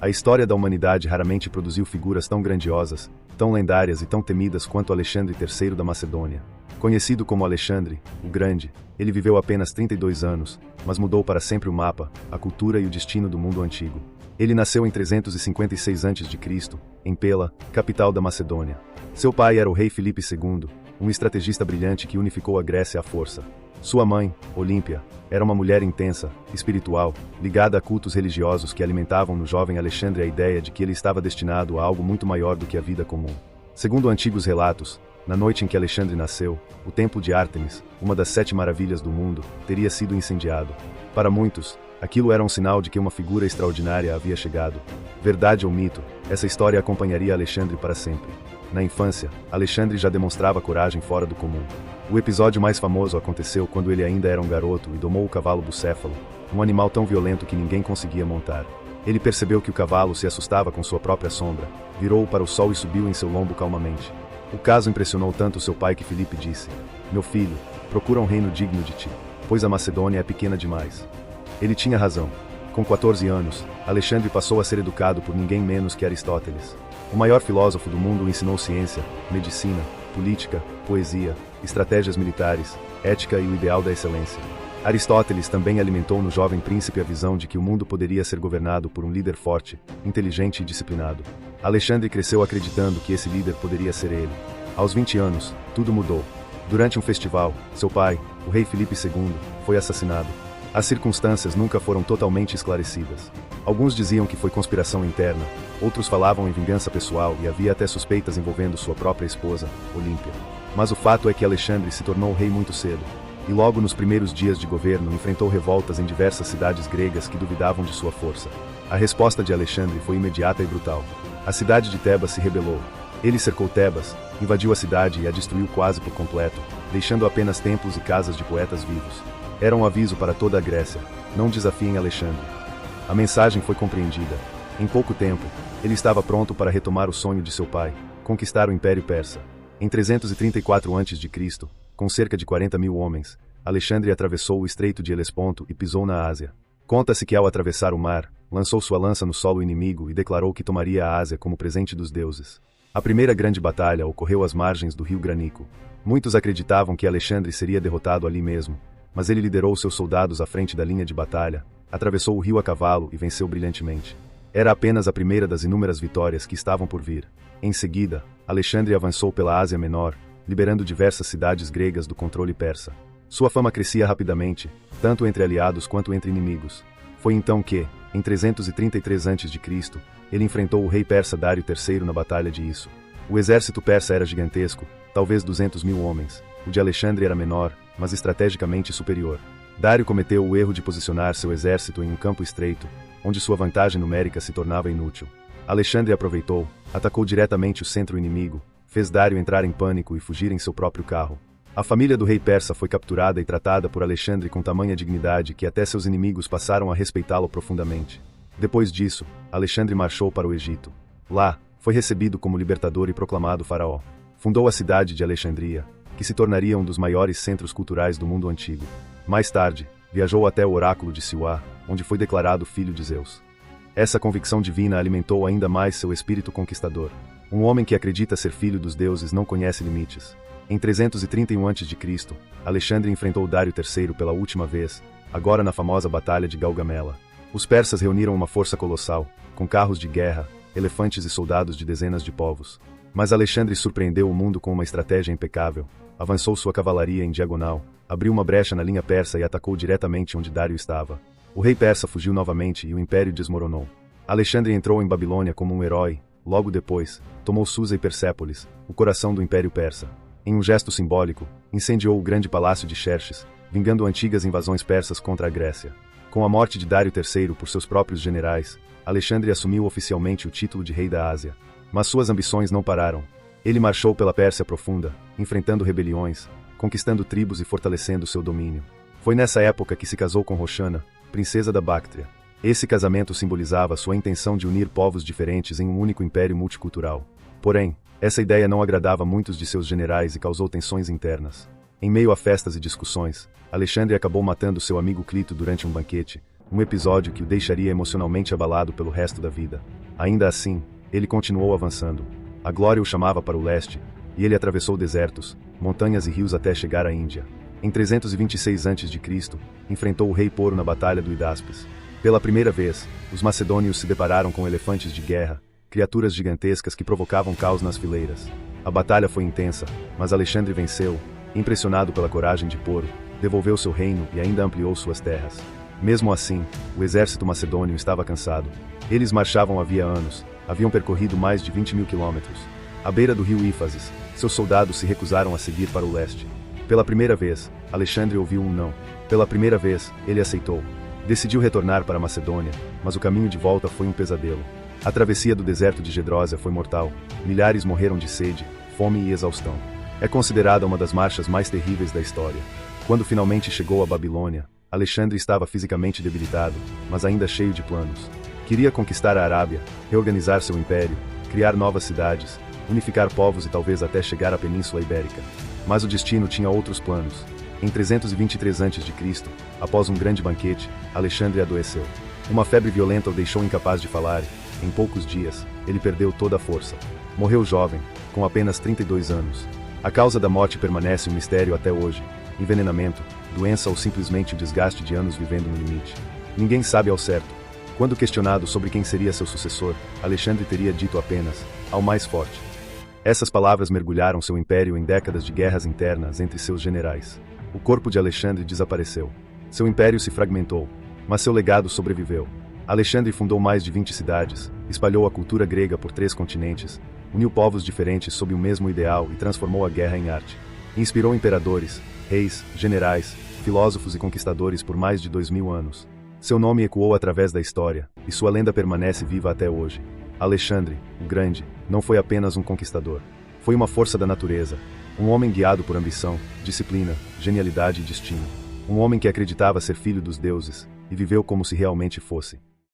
A história da humanidade raramente produziu figuras tão grandiosas, tão lendárias e tão temidas quanto Alexandre III da Macedônia. Conhecido como Alexandre, o Grande, ele viveu apenas 32 anos, mas mudou para sempre o mapa, a cultura e o destino do mundo antigo. Ele nasceu em 356 a.C., em Pela, capital da Macedônia. Seu pai era o rei Filipe II, um estrategista brilhante que unificou a Grécia à força. Sua mãe, Olímpia, era uma mulher intensa, espiritual, ligada a cultos religiosos que alimentavam no jovem Alexandre a ideia de que ele estava destinado a algo muito maior do que a vida comum. Segundo antigos relatos, na noite em que Alexandre nasceu, o templo de Ártemis, uma das 7 maravilhas do mundo, teria sido incendiado. Para muitos, aquilo era um sinal de que uma figura extraordinária havia chegado. Verdade ou mito, essa história acompanharia Alexandre para sempre. Na infância, Alexandre já demonstrava coragem fora do comum. O episódio mais famoso aconteceu quando ele ainda era um garoto e domou o cavalo bucéfalo, um animal tão violento que ninguém conseguia montar. Ele percebeu que o cavalo se assustava com sua própria sombra, virou para o sol e subiu em seu lombo calmamente. O caso impressionou tanto seu pai que Filipe disse: "Meu filho, procura um reino digno de ti, pois a Macedônia é pequena demais." Ele tinha razão. Com 14 anos, Alexandre passou a ser educado por ninguém menos que Aristóteles. O maior filósofo do mundo o ensinou ciência, medicina, política, poesia, estratégias militares, ética e o ideal da excelência. Aristóteles também alimentou no jovem príncipe a visão de que o mundo poderia ser governado por um líder forte, inteligente e disciplinado. Alexandre cresceu acreditando que esse líder poderia ser ele. Aos 20 anos, tudo mudou. Durante um festival, seu pai, o rei Filipe II, foi assassinado. As circunstâncias nunca foram totalmente esclarecidas. Alguns diziam que foi conspiração interna, outros falavam em vingança pessoal e havia até suspeitas envolvendo sua própria esposa, Olímpia. Mas o fato é que Alexandre se tornou rei muito cedo, e logo nos primeiros dias de governo enfrentou revoltas em diversas cidades gregas que duvidavam de sua força. A resposta de Alexandre foi imediata e brutal. A cidade de Tebas se rebelou. Ele cercou Tebas, invadiu a cidade e a destruiu quase por completo, deixando apenas templos e casas de poetas vivos. Era um aviso para toda a Grécia: não desafiem Alexandre. A mensagem foi compreendida. Em pouco tempo, ele estava pronto para retomar o sonho de seu pai, conquistar o Império Persa. Em 334 a.C., com cerca de 40.000 homens, Alexandre atravessou o Estreito de Helesponto e pisou na Ásia. Conta-se que ao atravessar o mar, lançou sua lança no solo inimigo e declarou que tomaria a Ásia como presente dos deuses. A primeira grande batalha ocorreu às margens do rio Granico. Muitos acreditavam que Alexandre seria derrotado ali mesmo, mas ele liderou seus soldados à frente da linha de batalha, atravessou o rio a cavalo e venceu brilhantemente. Era apenas a primeira das inúmeras vitórias que estavam por vir. Em seguida, Alexandre avançou pela Ásia Menor, liberando diversas cidades gregas do controle persa. Sua fama crescia rapidamente, tanto entre aliados quanto entre inimigos. Foi então que, em 333 a.C., ele enfrentou o rei persa Dário III na Batalha de Isso. O exército persa era gigantesco, talvez 200.000 homens. O de Alexandre era menor, mas estrategicamente superior. Dário cometeu o erro de posicionar seu exército em um campo estreito, onde sua vantagem numérica se tornava inútil. Alexandre aproveitou, atacou diretamente o centro inimigo, fez Dário entrar em pânico e fugir em seu próprio carro. A família do rei persa foi capturada e tratada por Alexandre com tamanha dignidade que até seus inimigos passaram a respeitá-lo profundamente. Depois disso, Alexandre marchou para o Egito. Lá, foi recebido como libertador e proclamado faraó. Fundou a cidade de Alexandria, que se tornaria um dos maiores centros culturais do mundo antigo. Mais tarde, viajou até o oráculo de Siuá, onde foi declarado filho de Zeus. Essa convicção divina alimentou ainda mais seu espírito conquistador. Um homem que acredita ser filho dos deuses não conhece limites. Em 331 a.C., Alexandre enfrentou Dário III pela última vez, agora na famosa Batalha de Gaugamela. Os persas reuniram uma força colossal, com carros de guerra, elefantes e soldados de dezenas de povos. Mas Alexandre surpreendeu o mundo com uma estratégia impecável. Avançou sua cavalaria em diagonal, abriu uma brecha na linha persa e atacou diretamente onde Dário estava. O rei persa fugiu novamente e o império desmoronou. Alexandre entrou em Babilônia como um herói. Logo depois, tomou Susa e Persépolis, o coração do Império Persa. Em um gesto simbólico, incendiou o grande palácio de Xerxes, vingando antigas invasões persas contra a Grécia. Com a morte de Dário III por seus próprios generais, Alexandre assumiu oficialmente o título de rei da Ásia. Mas suas ambições não pararam. Ele marchou pela Pérsia profunda, enfrentando rebeliões, conquistando tribos e fortalecendo seu domínio. Foi nessa época que se casou com Roxana, princesa da Báctria. Esse casamento simbolizava sua intenção de unir povos diferentes em um único império multicultural. Porém, essa ideia não agradava muitos de seus generais e causou tensões internas. Em meio a festas e discussões, Alexandre acabou matando seu amigo Clito durante um banquete, um episódio que o deixaria emocionalmente abalado pelo resto da vida. Ainda assim, ele continuou avançando. A glória o chamava para o leste, e ele atravessou desertos, montanhas e rios até chegar à Índia. Em 326 a.C., enfrentou o rei Poro na Batalha do Hidáspes. Pela primeira vez, os macedônios se depararam com elefantes de guerra, criaturas gigantescas que provocavam caos nas fileiras. A batalha foi intensa, mas Alexandre venceu, impressionado pela coragem de Poro, devolveu seu reino e ainda ampliou suas terras. Mesmo assim, o exército macedônio estava cansado. Eles marchavam havia anos, haviam percorrido mais de 20.000 quilômetros. À beira do rio Ífasis, seus soldados se recusaram a seguir para o leste. Pela primeira vez, Alexandre ouviu um não. Pela primeira vez, ele aceitou. Decidiu retornar para a Macedônia, mas o caminho de volta foi um pesadelo. A travessia do deserto de Gedrósia foi mortal. Milhares morreram de sede, fome e exaustão. É considerada uma das marchas mais terríveis da história. Quando finalmente chegou à Babilônia, Alexandre estava fisicamente debilitado, mas ainda cheio de planos. Queria conquistar a Arábia, reorganizar seu império, criar novas cidades, unificar povos e talvez até chegar à Península Ibérica. Mas o destino tinha outros planos. Em 323 a.C., após um grande banquete, Alexandre adoeceu. Uma febre violenta o deixou incapaz de falar e, em poucos dias, ele perdeu toda a força. Morreu jovem, com apenas 32 anos. A causa da morte permanece um mistério até hoje. Envenenamento, doença ou simplesmente o desgaste de anos vivendo no limite. Ninguém sabe ao certo. Quando questionado sobre quem seria seu sucessor, Alexandre teria dito apenas, ao mais forte. Essas palavras mergulharam seu império em décadas de guerras internas entre seus generais. O corpo de Alexandre desapareceu. Seu império se fragmentou, mas seu legado sobreviveu. Alexandre fundou mais de 20 cidades, espalhou a cultura grega por 3 continentes, uniu povos diferentes sob o mesmo ideal e transformou a guerra em arte. Inspirou imperadores, reis, generais, filósofos e conquistadores por mais de 2000 anos. Seu nome ecoou através da história, e sua lenda permanece viva até hoje. Alexandre, o Grande, não foi apenas um conquistador. Foi uma força da natureza, um homem guiado por ambição, disciplina, genialidade e destino. Um homem que acreditava ser filho dos deuses, e viveu como se realmente fosse.